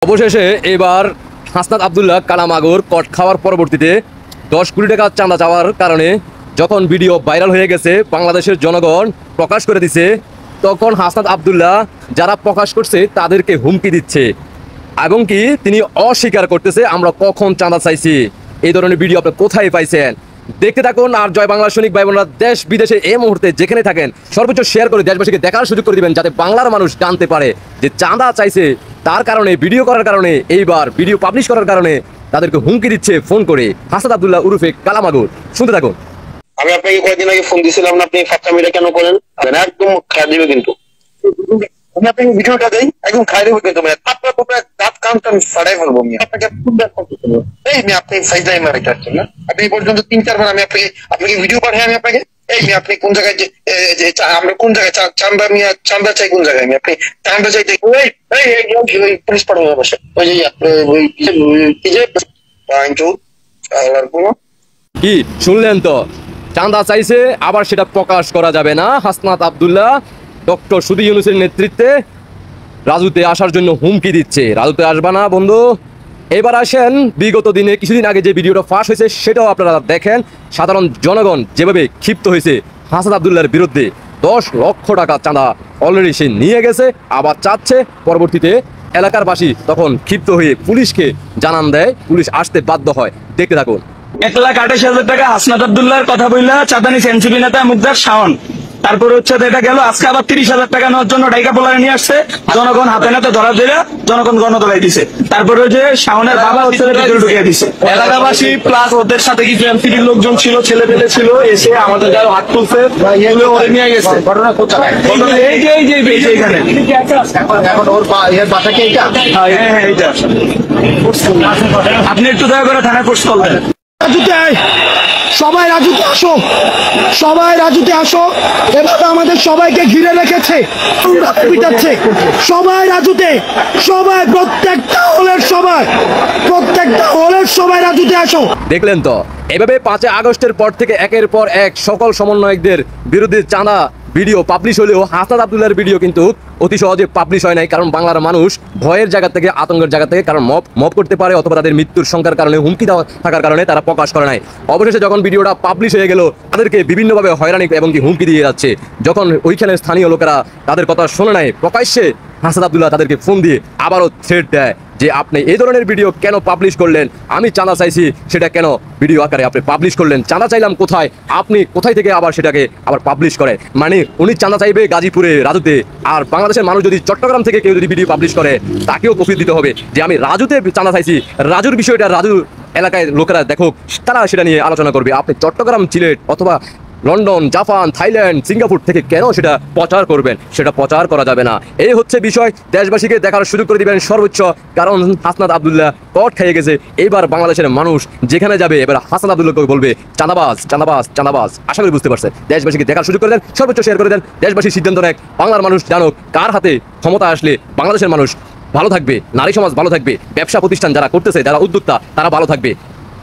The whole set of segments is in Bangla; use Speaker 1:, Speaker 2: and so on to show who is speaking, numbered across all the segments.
Speaker 1: অবশেষে এবার হাসনাত আব্দুল্লাহ কালামাগুর কট খাওয়ার পরবর্তীতে 10 কোটি টাকা চাঁদা চাওয়ার কারণে যখন ভিডিও ভাইরাল হয়ে গেছে, বাংলাদেশের জনগণ প্রকাশ করে দিছে, তখন হাসনাত আব্দুল্লাহ যারা প্রকাশ করছে তাদেরকে হুমকি দিচ্ছে এবং কি তিনি অস্বীকার করতেছে আমরা কখন চাঁদা চাইছি। এই ধরনের ভিডিও আপনি কোথায় পাইছেন? দেখতে থাকুন। আর জয় বাংলা সৈনিক ভাই বোনরা দেশ বিদেশে এই মুহূর্তে যেখানে থাকেন সর্বোচ্চ শেয়ার করে দেশবাসীকে দেখার সুযোগ করে দিবেন, যাতে বাংলার মানুষ জানতে পারে যে চাঁদা চাইছে, তার কারণে ভিডিও করার কারণে, এইবার ভিডিও পাবলিশ করার কারণে তাদেরকে হুমকি দিচ্ছে ফোন করে হাসনাত আব্দুল্লাহ উরুফে কালামাগুর। শুনতে থাকুন।
Speaker 2: আমি আপনাকে কয়েকদিন আগে ফোন দিয়েছিলাম না, আপনি ফাঁকটামিটা কেন করেন? একদম খাই দিবে কিন্তু আমি আপনাকে ভিডিওটা দেই, একদম খাই দেবো কিন্তু আপনার দাঁত কান টান ফাড়াই ফেলবো। আমি আপনাকে আপনি সাইডাই মারাইতে আসছেন না। আপনি এই পর্যন্ত 3-4 বার আমি আপনাকে ভিডিও পাঠাই। আমি আপনাকে আপনি কোন জায়গায় যে আমরা কোন জায়গায় চান্দা চাই, কোন জায়গায় আপনি চান্দা চাইতে পুলিশ পাঠাবো অবশ্যই। ওই যে ওই কি যে
Speaker 1: কি শুনলেন তো? চাঁদা চাইছে, আবার সেটা প্রকাশ করা যাবে না। হাসনাত আব্দুল্লাহ ডক্টর সুধী ইউনূসের নেতৃত্বে রাজুতে আসার জন্য হুমকি দিচ্ছে। রাজুতে আসবা না বন্ধু। এবার আসেন, বিগত দিনে কিছুদিন আগে যে ভিডিওটা ফাঁস হয়েছে সেটাও আপনারা দেখেন। সাধারণ জনগণ যেভাবে ক্ষিপ্ত হয়েছে হাসনাত আব্দুল্লাহর বিরুদ্ধে, 10 লক্ষ টাকা চাঁদা অলরেডি সে নিয়ে গেছে, আবার চাচ্ছে। পরবর্তীতে এলাকার বাসী তখন ক্ষিপ্ত হয়ে পুলিশকে জানান দেয়, পুলিশ আসতে বাধ্য হয়। দেখতে থাকুন।
Speaker 3: 1,28,000 টাকা হাসনাত আব্দুল্লাহর কথা বললা চাঁদানি সেঞ্চুরি নেতা মুদ্রার শাওন। তারপরে হচ্ছে এটা গেল, আজকে আবার 30,000 টাকা নেওয়ার জন্য ডাইকা পোলারে নিয়ে আসছে। জনগণ হাতে নাতে ধরা দিলে জনগণ গণদলাই দিছে। তারপরে হচ্ছে শাওনের বাবা হচ্ছে ঢুকিয়ে দিছে। এলাকাবাসী প্লাস ওদের সাথে কিছু এমপির লোকজন ছিল, ছেলে পেলে ছিল, এসে আমাদের গায়ে হাত তুলছে, ওরে নিয়ে গেছে। ঘটনা কোথায়? এই যে এখানে এখন ওর বাসাকে এইটা। হ্যাঁ এইটা। আপনি একটু দয়া করে থানায় পোস্ট করবেন।
Speaker 4: সবাই রাজুতে আসো, সবাই রাজুতে আসো। এবার আমাদের সবাইকে ঘিরে রেখেছে, পিটাচ্ছে। সবাই রাজুতে, সবাই প্রত্যেকটা হলের সবাই রাজুতে আসো।
Speaker 1: দেখলেন তো, এভাবে 5 আগস্টের পর থেকে একের পর এক সকল সমন্বয়কদের বিরুদ্ধে চাঁদা ভিডিও পাবলিশ হলেও হাসনাত আব্দুল্লাহর ভিডিও কিন্তু অতি সহজে পাবলিশ হয় নাই। কারণ বাংলার মানুষ ভয়ের জায়গা থেকে, আতঙ্কের জায়গা থেকে, কারণ মব করতে পারে অথবা তাদের মৃত্যুর সংখ্যার কারণে, হুমকি দেওয়া থাকার কারণে তারা প্রকাশ করে নাই। অবশেষে যখন ভিডিওটা পাবলিশ হয়ে গেল, তাদেরকে বিভিন্নভাবে হয়রানি এবং কি হুমকি দিয়ে যাচ্ছে। যখন ওইখানে স্থানীয় লোকেরা তাদের কথা শোনে নাই, প্রকাশ্যে হাসনাত আব্দুল্লাহ তাদেরকে ফোন দিয়ে আবারও থ্রেট দেয় যে আপনি এই ধরনের ভিডিও কেন পাবলিশ করলেন? আমি চাঁদা চাইছি, সেটা কেন ভিডিও আকারে আপনি পাবলিশ করলেন? চাঁদা চাইলাম কোথায়, আপনি কোথায় থেকে আবার সেটাকে আবার পাবলিশ করে? মানে উনি চাঁদা চাইবে গাজীপুরে, রাজুতে, আর বাংলাদেশের মানুষ যদি চট্টগ্রাম থেকে কেউ যদি ভিডিও পাবলিশ করে তাকেও কপি দিতে হবে যে আমি রাজুতে চাঁদা চাইছি। রাজুর বিষয়টা রাজু এলাকায় লোকেরা দেখুক, তারা সেটা নিয়ে আলোচনা করবে। আপনি চট্টগ্রাম, সিলেট অথবা লন্ডন, জাপান, থাইল্যান্ড, সিঙ্গাপুর থেকে কেন সেটা প্রচার করবেন? সেটা প্রচার করা যাবে না। এই হচ্ছে বিষয়। দেশবাসীকে দেখার সুযোগ করে দিবেন সর্বোচ্চ, কারণ হাসনাত আব্দুল্লাহ কট খেয়ে গেছে। এবার বাংলাদেশের মানুষ যেখানে যাবে এবার হাসনাত আব্দুল্লাহকে বলবে চাঁদাবাজ, চাঁদাবাজ, চাঁদাবাজ। আশা করি বুঝতে পারছেন। দেশবাসীকে দেখার সুযোগ করে দেন, সর্বোচ্চ শেয়ার করে দেন। দেশবাসী সিদ্ধান্ত নেয়, বাংলার মানুষ জানুক কার হাতে ক্ষমতা আসলে বাংলাদেশের মানুষ ভালো থাকবে, নারী সমাজ ভালো থাকবে, ব্যবসা প্রতিষ্ঠান যারা করতেছে, যারা উদ্যোক্তা, তারা ভালো থাকবে।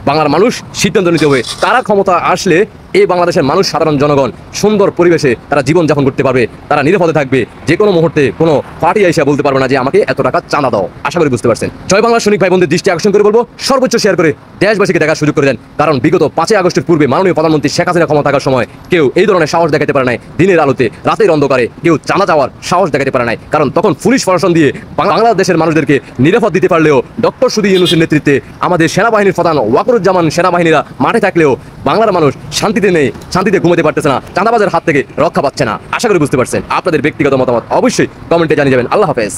Speaker 1: বাংলার মানুষ সিদ্ধান্ত নিতে হবে তারা ক্ষমতা আসলে এই বাংলাদেশের মানুষ, সাধারণ জনগণ সুন্দর পরিবেশে তারা জীবনযাপন করতে পারবে, তারা নিরাপদে থাকবে। যে কোনো মুহূর্তে কোনো পার্টি এসে বলতে পারবে না যে আমাকে এত টাকা চাঁদা দাও। আশা করি বুঝতে পারছেন। জয় বাংলা সৈনিক ভাই বোনদের দৃষ্টি আকর্ষণ করে বলবো, সর্বোচ্চ শেয়ার করে দেশবাসীকে দেখার সুযোগ করে দেন। কারণ বিগত 5 আগস্টের পূর্বে মাননীয় প্রধানমন্ত্রী শেখ হাসিনা ক্ষমতা থাকার সময় কেউ এই ধরনের সাহস দেখাতে পারে নাই। দিনের আলোতে, রাতের অন্ধকারে কেউ চাঁদা চাওয়ার সাহস দেখাতে পারে নাই। কারণ তখন পুলিশ প্রশাসন দিয়ে বাংলাদেশের মানুষদেরকে নিরাপদ দিতে পারলেও ডক্টর সুধী ইউনূসের নেতৃত্বে আমাদের সেনাবাহিনীর প্রধান ওয়াকরুজ্জামান সেনাবাহিনীরা মাঠে থাকলেও বাংলার মানুষ শান্তিতে নেই, শান্তিতে ঘুমাতে পারতেছে না, চাঁদাবাজের হাত থেকে রক্ষা পাচ্ছে না। আশা করি বুঝতে পারছেন। আপনাদের ব্যক্তিগত মতামত অবশ্যই কমেন্টে জানিয়ে যাবেন। আল্লাহ হাফেজ।